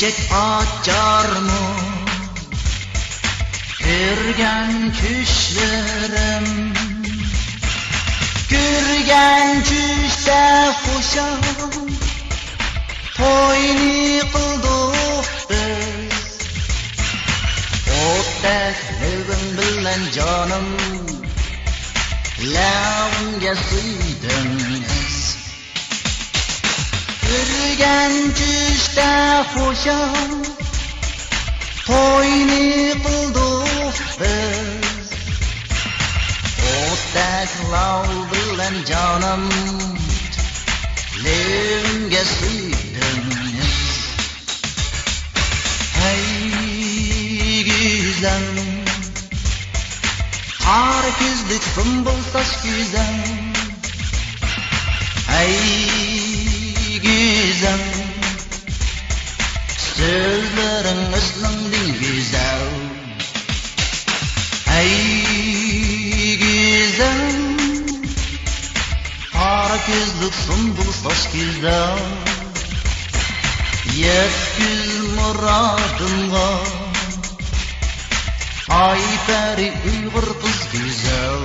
çiçek açar mı? Görgen düşlerim, görgen düşte hoşam, toyni kıldık biz. Otak sevgin bilen canım, lavga suydunuz. Görgen düşte hoşam, toyni kıldık biz. Otak lav bilen canım, lavga suydunuz. Hey güzel, kar gözlük sümbül saç güzel. Hey güzel, sözlerin üstünden güzel. Hey güzel, kar gözlük sümbül saç güzel. Yetkil muradımga, ay peri Uygur kız güzel.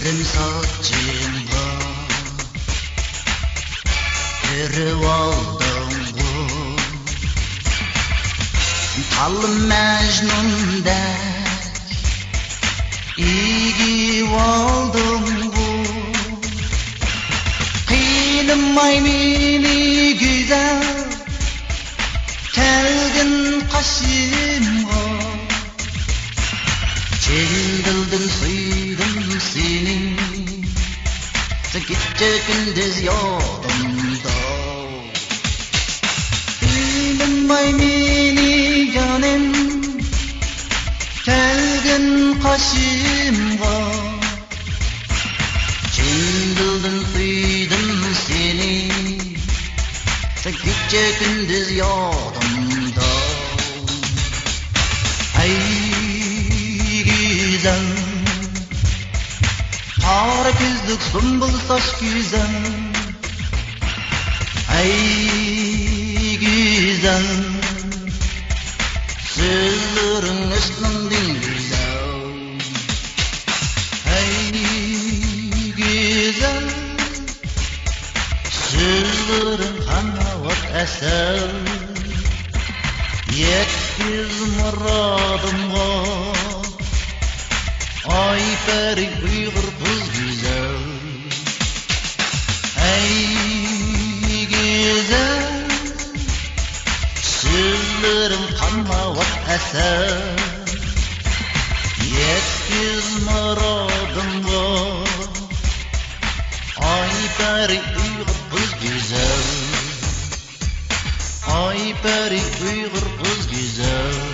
Yarım saçımda yürü aldım bu, Tal Mecnun'dek iyi oldum bu. Kıynımay meni güzel, kelgin kaşımga. Çildildin suydum seni, gece gündüz yolumda. Bilmem meni canım, kelgin kaşımga. Çildildin suydum seni, gece gündüz yolumda. Hey güzel, kara gözlük sümbül saç güzel. Ey güzel, sözlerin üstünden güzel. Ey güzel, sözlerin hanavat eser. Yetkiz muradımga, ay peri Uygur kız güzel. Ey güzel, sözlerin kanmavat eser. Yetkiz muradımga, ay peri Uygur kız güzel. Ay peri Uygur kız güzel.